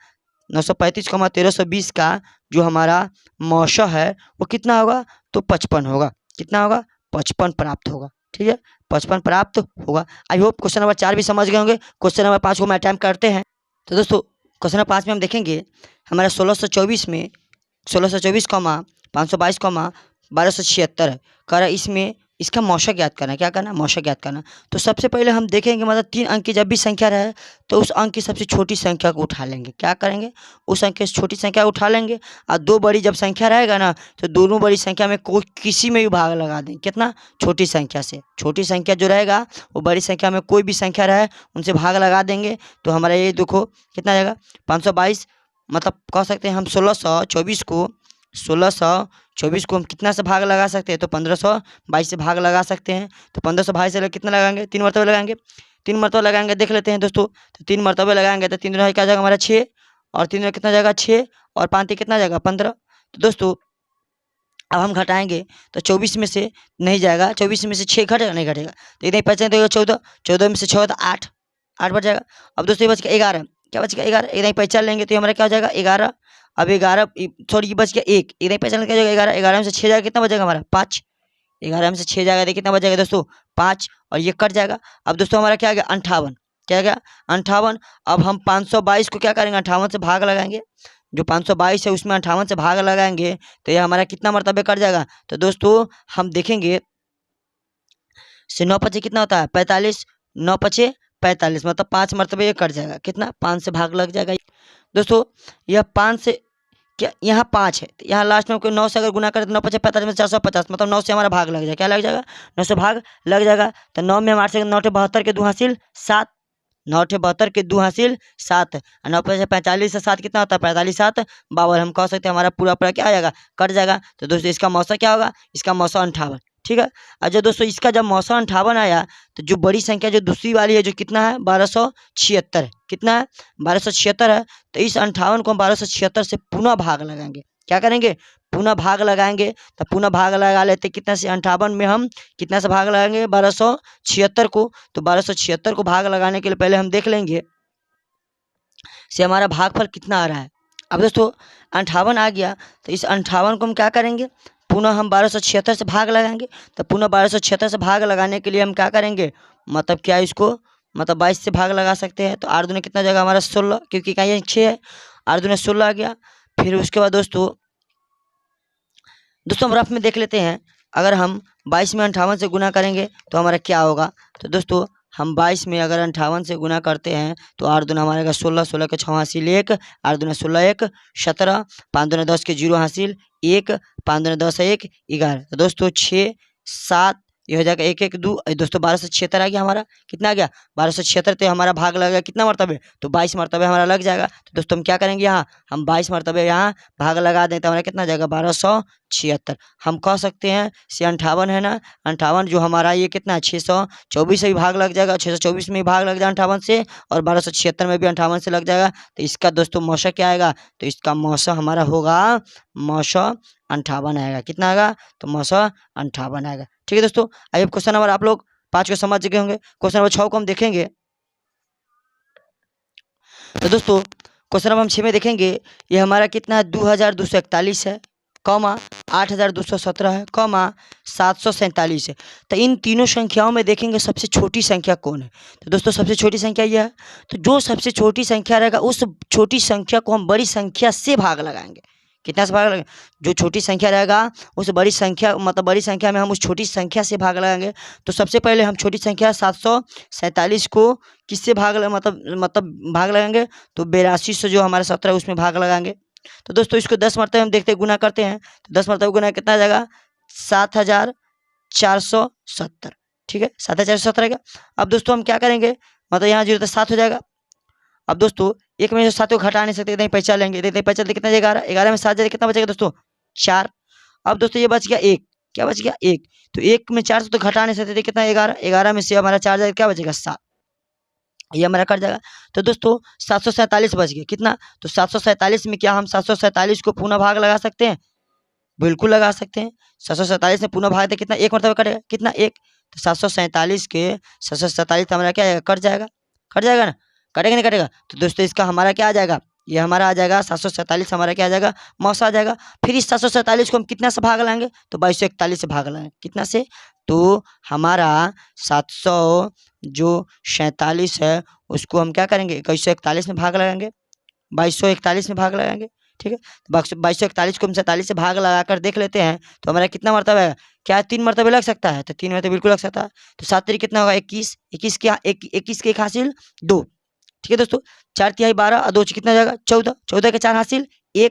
1320 का जो हमारा मौशा है वो कितना होगा तो 55 होगा, कितना होगा 55 प्राप्त होगा, ठीक है 55 प्राप्त होगा। आई होप क्वेश्चन नंबर 4 भी समझ गए होंगे। क्वेश्चन नंबर 5 को हम अटैम्प्ट करते हैं। तो दोस्तों क्वेश्चन नंबर 5 में हम देखेंगे हमारा 1624 कॉमा 522 कॉमा 1276 है, कह रहा है इसमें इसका मौशा ज्ञात करना है, क्या करना है मौशा ज्ञात करना। तो सबसे पहले हम देखेंगे मतलब 3 अंक की जब भी संख्या रहे तो उस अंक की सबसे छोटी संख्या को उठा लेंगे, क्या करेंगे उस अंक की छोटी संख्या को उठा लेंगे और 2 बड़ी जब संख्या रहेगा ना तो दोनों बड़ी संख्या में कोई किसी में भी भाग लगा देंगे, कितना छोटी संख्या से, छोटी संख्या जो रहेगा वो बड़ी संख्या में कोई भी संख्या रहे उनसे भाग लगा देंगे। तो हमारा ये देखो कितना जाएगा 522, मतलब कह सकते हैं हम 1624 को हम कितना से भाग लगा सकते हैं तो 1522 से भाग लगा सकते हैं। तो 1522 से कितना लगाएंगे 3 मरतबे लगाएंगे, 3 मरतबे लगाएंगे देख लेते हैं दोस्तों। तो 3 मरतबे लगाएंगे तो 3 दूना क्या जाएगा हमारा 6 और 3 दूना कितना जाएगा 6 और 5 कितना जाएगा 15। तो दोस्तों अब हम घटाएंगे तो 24 में से नहीं जाएगा, 24 में से 6 घटेगा नहीं घटेगा तो इतने बचेंगे तो 14, 14 में से 6 तो 8, 8 बच जाएगा। अब दोस्तों ये बच गया 11, क्या बच गया 11, इतना ही पहचान लेंगे तो हमारा क्या हो जाएगा 11। अब 11 सॉरी ये बच गया 1, इतना ही पहचान क्या हो जाएगा 11, 11 में से 6 जाएगा कितना बचेगा हमारा 5, 11 में से 6 जाएगा कितना बचेगा दोस्तों 5 और ये कट जाएगा। अब दोस्तों हमारा क्या आ गया 58, क्या गया 58। अब हम 522 को क्या करेंगे 58 से भाग लगाएंगे, जो 522 है उसमें 58 से भाग लगाएंगे तो ये हमारा कितना मरतबे कट जाएगा। तो दोस्तों हम देखेंगे से 9 पचे कितना होता है 45, 9 पचे 45, मतलब 5 मरतबे ये कट जाएगा, कितना 5 से भाग लग जाएगा। दोस्तों यह 5 से क्या, यहाँ 5 है तो यहाँ लास्ट में कोई 9 से अगर गुना करें तो 9 पचे 45 में 450, मतलब 9 से हमारा भाग लग जाएगा, क्या लग जाएगा 9 से भाग लग जाएगा। तो 9 में हमारे से 9 72 के 2 हासिल 7, 9 72 के 2 हासिल 7, 9 पचे 45 से 7 कितना होता है 45, 7 52, हम कह सकते हैं हमारा पूरा पूरा क्या आ जाएगा कट जाएगा। तो दोस्तों इसका मौसा क्या होगा, इसका मौसा 58, ठीक है। अच्छा दोस्तों इसका जब मौसा 58 आया तो जो बड़ी संख्या जो दूसरी वाली है जो कितना है 1276 है, कितना है 1276 है। तो इस 58 को हम 1276 से पुनः भाग लगाएंगे, क्या करेंगे पुनः भाग लगाएंगे। तो पुनः भाग लगा लेते कितना से 58 में हम कितना से भाग लगाएंगे 1276 को। तो 1276 को भाग लगाने के लिए पहले हम देख लेंगे से हमारा भागफल कितना आ रहा है। अब दोस्तों 58 आ गया तो इस 58 को हम क्या करेंगे पुनः हम 1276 से भाग लगाएंगे। तो पुनः 1276 से भाग लगाने के लिए हम क्या करेंगे, मतलब क्या इसको मतलब 22 से भाग लगा सकते हैं। तो 8 दूनी कितना जाएगा हमारा 16, क्योंकि क्या ये 6 है, 8 दूनी 16 आ गया। फिर उसके बाद दोस्तों हम रफ में देख लेते हैं, अगर हम 22 में 58 से गुना करेंगे तो हमारा क्या होगा। तो दोस्तों हम 22 में अगर 58 से गुना करते हैं तो 8 दूना हमारे 16, 16 के 6 हासिल 1, 8 दूना 16 1 17, 5 दूना 10 के 0 हासिल 1, 5 दूना 10 1 11। तो दोस्तों 6 7 ये हो जाएगा 1 1 2, दोस्तों 1276 आ गया हमारा, कितना आ गया 1276। तो हमारा भाग लगेगा कितना मरतबे तो 22 मरतबे हमारा लग जाएगा। तो दोस्तों हम क्या करेंगे यहाँ हम 22 मरतबे यहाँ भाग लगा दें तो हमारा कितना जाएगा 1276। हम कह सकते हैं से 58 है ना, 58 जो हमारा ये कितना है 624 से भी भाग लग जाएगा, 624 में भी भाग लग जाएगा 58 से, और 1276 में भी 58 से लग जाएगा। तो इसका दोस्तों मौसा क्या आएगा, तो इसका मौसा हमारा होगा मौसा 58 आएगा, कितना आएगा तो मौसा 58 आएगा। ठीक है दोस्तों, आइए क्वेश्चन नंबर आप लोग 5 को समझ गए होंगे। क्वेश्चन नंबर 6 को हम देखेंगे। तो दोस्तों क्वेश्चन नंबर हम 6 में देखेंगे, ये हमारा कितना है 2241 है, कॉमा 8217 है, कॉमा 747 है। तो इन तीनों संख्याओं में देखेंगे सबसे छोटी संख्या कौन है। तो दोस्तों सबसे छोटी संख्या यह है, तो जो सबसे छोटी संख्या रहेगा उस छोटी संख्या को हम बड़ी संख्या से भाग लगाएंगे। कितना से भाग लगाएंगे, जो छोटी संख्या रहेगा उस बड़ी संख्या मतलब बड़ी संख्या में हम उस छोटी संख्या से भाग लगाएंगे। तो सबसे पहले हम छोटी संख्या 747 को किससे भाग मतलब भाग लगाएंगे, तो 82 से जो हमारा 17 उसमें भाग लगाएंगे। तो दोस्तों इसको 10 मरतबे हम देखते गुना करते हैं, तो 10 मरतबे गुना कितना आ जाएगा 7470, ठीक है 7470 आएगा। अब दोस्तों हम क्या करेंगे, मतलब यहाँ 0 तो 7 हो जाएगा। अब दोस्तों एक में से 7 को घटा नहीं सकते, इतना ही पैसा लेंगे, इतना ही पैसा लेते कितना जाएगा 11 में 7 जाएगा, कितना बचेगा दोस्तों 4। अब दोस्तों ये बच गया 1, क्या बच गया 1, तो 1 में 4 से तो घटा नहीं सकते, कितना 11, 11 में से हमारा 4 जाएगा, क्या बचेगा 7, ये हमारा कट जाएगा। तो दोस्तों 747 बच गया, कितना तो 747 में क्या हम 747 को पुनः भाग लगा सकते हैं, बिल्कुल लगा सकते हैं। 747 में पुनः भाग दे कितना 1 मरतबा कटेगा, कितना 1, तो 747 के 747 हमारा क्या आएगा कट जाएगा, कट जाएगा ना, कटेगा नहीं कटेगा। तो दोस्तों इसका हमारा क्या आ जाएगा, ये हमारा आ जाएगा 747 हमारा क्या आ जाएगा मौसा आ जाएगा। फिर इस 747 को हम कितना से भाग लाएंगे, तो 2241 से भाग लाएंगे, कितना से, तो हमारा 700 जो 47 है उसको हम क्या करेंगे 2141 में भाग लगाएंगे, 2241 में भाग लगाएंगे, ठीक है। 2241 को हम 47 से भाग लगाकर देख लेते हैं तो हमारा कितना मरतबा है, क्या 3 मरतबे लग सकता है, तो 3 मरतबे बिल्कुल लग सकता है। तो 7 3 कितना होगा 21, 21 के 1 हासिल 2, ठीक है दोस्तों 4 तिहाई 12 और 2 कितना जाएगा 14, 14 के 4 हासिल 1,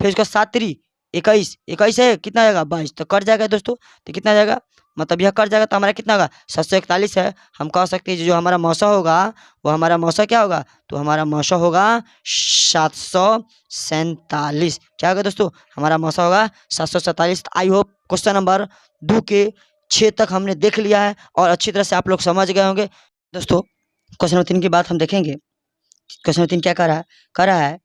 फिर उसका 7 3 21, 21 है कितना जाएगा 22, तो कट जाएगा दोस्तों, तो कितना जाएगा मतलब यह कट जाएगा। तो हमारा कितना होगा 741 है। हम कह सकते हैं जो हमारा मौसा होगा वो हमारा मौसा क्या होगा, तो हमारा मौसा होगा 747, क्या होगा दोस्तों हमारा मौसा होगा 747। आई होप क्वेश्चन नंबर 2 के 6 तक हमने देख लिया है और अच्छी तरह से आप लोग समझ गए होंगे। दोस्तों क्वेश्चन नंबर 3 की बात हम देखेंगे। क्वेश्चन नंबर 3 क्या कर रहा है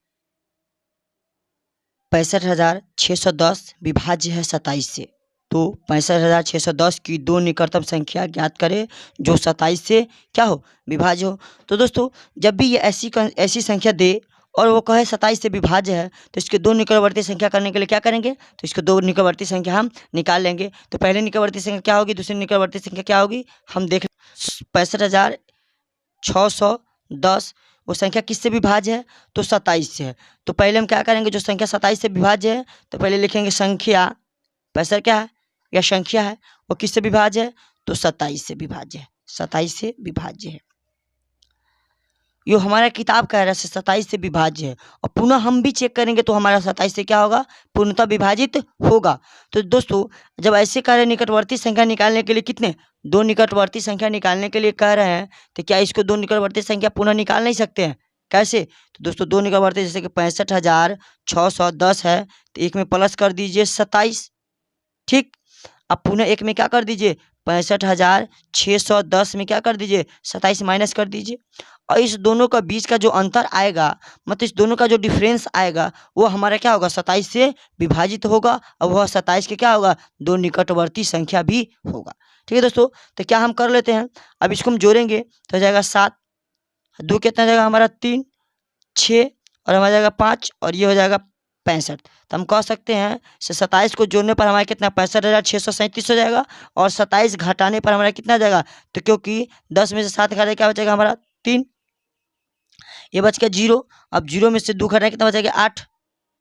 65,610 विभाज्य है 27 से, तो 65,610 की 2 निकटतम संख्या ज्ञात करें जो 27 से क्या हो विभाज्य हो। तो दोस्तों जब भी ये ऐसी संख्या दे और वो कहे 27 से विभाज्य है तो इसके 2 निकटवर्ती संख्या करने के लिए क्या करेंगे, तो इसको 2 निकटवर्ती संख्या हम निकाल लेंगे। तो पहले निकटवर्ती संख्या क्या होगी, दूसरी निकटवर्ती संख्या क्या होगी, हम देख 65,610 वो संख्या किससे विभाज्य है, तो 27 से है। तो पहले हम क्या करेंगे, जो संख्या 27 से विभाज्य है तो पहले लिखेंगे संख्या, पैसा क्या है या संख्या है वो किससे विभाज्य है, तो 27 से विभाज्य है, 27 से विभाज्य है। यो हमारा किताब कह रहा है 27 से विभाज्य है, और पुनः हम भी चेक करेंगे तो हमारा 27 से क्या होगा, पूर्णतः विभाजित होगा। तो दोस्तों जब ऐसे कह रहे हैं निकटवर्ती संख्या निकालने के लिए कितने, दो निकटवर्ती संख्या निकालने के लिए कह रहे हैं, तो क्या इसको दो निकटवर्ती संख्या पुनः निकाल नहीं सकते हैं? कैसे? तो दोस्तों दो निकटवर्ती जैसे कि 65,610 है, तो एक में प्लस कर दीजिए 27, ठीक। अब पुनः एक में क्या कर दीजिए, 65,610 में क्या कर दीजिए, 27 माइनस कर दीजिए, और इस दोनों का बीच का जो अंतर आएगा, मतलब इस दोनों का जो डिफरेंस आएगा, वो हमारा क्या होगा, 27 से विभाजित होगा, और वह 27 के क्या होगा, दो निकटवर्ती संख्या भी होगा। ठीक है दोस्तों, तो क्या हम कर लेते हैं, अब इसको हम जोड़ेंगे तो हो जाएगा 7, 2 कितना जाएगा हमारा 3, 6 और हमारा जाएगा 5, और ये हो जाएगा 65। तो हम कह सकते हैं 27 को जोड़ने पर हमारा कितना 65,637 हो जाएगा, और 27 घटाने पर हमारा कितना जाएगा, तो क्योंकि 10 में से 7 घटाए क्या बचेगा हमारा 3, ये बच गया 0। अब 0 में से 2 घटाए कितना बचेगा 8,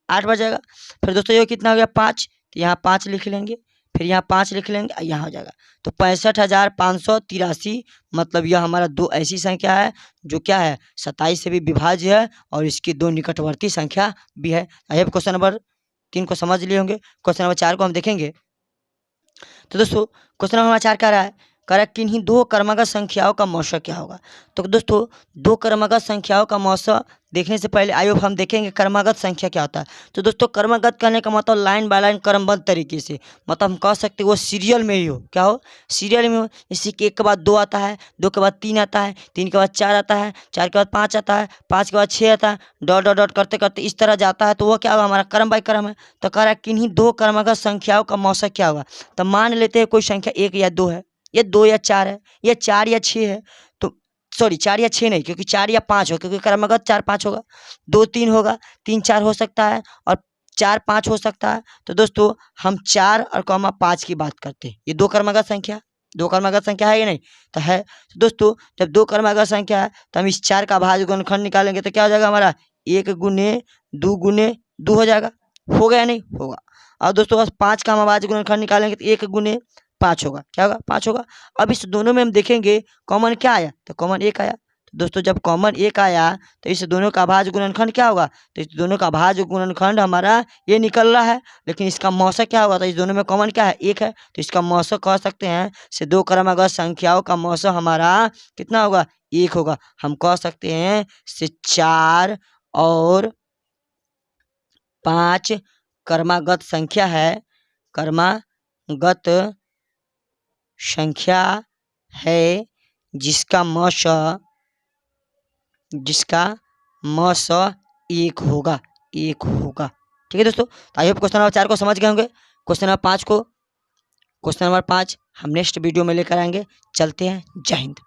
8 बचेगा। फिर दोस्तों ये कितना हो गया 5, तो यहाँ 5 लिख लेंगे, फिर यहाँ 5 लिख लेंगे, यहाँ हो जाएगा तो 65,583। मतलब यह हमारा दो ऐसी संख्या है जो क्या है 27 से भी विभाज्य है, और इसकी दो निकटवर्ती संख्या भी है। आई होप क्वेश्चन नंबर 3 को समझ लिए होंगे। क्वेश्चन नंबर 4 को हम देखेंगे। तो दोस्तों क्वेश्चन नंबर 4 कह रहा है, किन्हीं दो क्रमागत संख्याओं का मौसा क्या होगा। तो दोस्तों दो क्रमागत संख्याओं का मौसा देखने से पहले आइए हम देखेंगे क्रमागत संख्या क्या होता है। तो दोस्तों क्रमागत कहने का मतलब लाइन बाय लाइन क्रमबद्ध तरीके से, मतलब हम कह सकते हैं वो सीरियल में ही हो, क्या हो, सीरियल में हो। जैसे कि 1 के बाद 2 आता है, 2 के बाद 3 आता है, 3 के बाद 4 आता है, 4 के बाद 5 आता है, 5 के बाद 6 आता है, डॉट डॉट डॉट करते करते इस तरह जाता है, तो वह क्या होगा हमारा क्रम बाय क्रम है। तो कह रहा है किन्हीं दो क्रमागत संख्याओं का मौसा क्या होगा। तो मान लेते हैं कोई संख्या 1 या 2 है, ये 2 या 4 है, या 4 या 6 है, तो सॉरी 4 या 6 नहीं, क्योंकि 4 या 5 हो, क्योंकि क्रमागत 4 5 होगा, 2 3 होगा, 3 4 हो सकता है, और 4 5 हो सकता है। तो दोस्तों हम 4 और 5 की बात करते हैं, ये दो क्रमागत संख्या, दो क्रमागत संख्या है या नहीं, तो है। तो दोस्तों जब दो क्रमागत संख्या है तो हम इस 4 का भाज्य गुणनखंड निकालेंगे तो क्या हो जाएगा हमारा 1 गुने 2 गुने 2 हो जाएगा, होगा या नहीं होगा। और दोस्तों बस 5 का हम भाज्य गुणनखंड निकालेंगे तो 1 गुने 5 होगा, क्या होगा 5 होगा। अब इस दोनों में हम देखेंगे कॉमन क्या आया, तो कॉमन 1 आया। तो दोस्तों जब कॉमन 1 आया तो इस दोनों का भाज्य गुणनखंड क्या होगा, तो इस दोनों का भाज्य गुणनखंड हमारा ये निकल रहा है, लेकिन इसका मौसा क्या होगा, तो इस दोनों में कॉमन क्या है 1 है, तो इसका मौसा कह सकते हैं से दो क्रमागत संख्याओं का मौसा हमारा कितना होगा 1 होगा। हम कह सकते हैं से 4 और 5 क्रमागत संख्या है, क्रमागत संख्या है जिसका मौसा 1 होगा, 1 होगा। ठीक है दोस्तों, तो आई होप क्वेश्चन नंबर 4 को समझ गए होंगे। क्वेश्चन नंबर 5 हम नेक्स्ट वीडियो में लेकर आएंगे। चलते हैं, जय हिंद।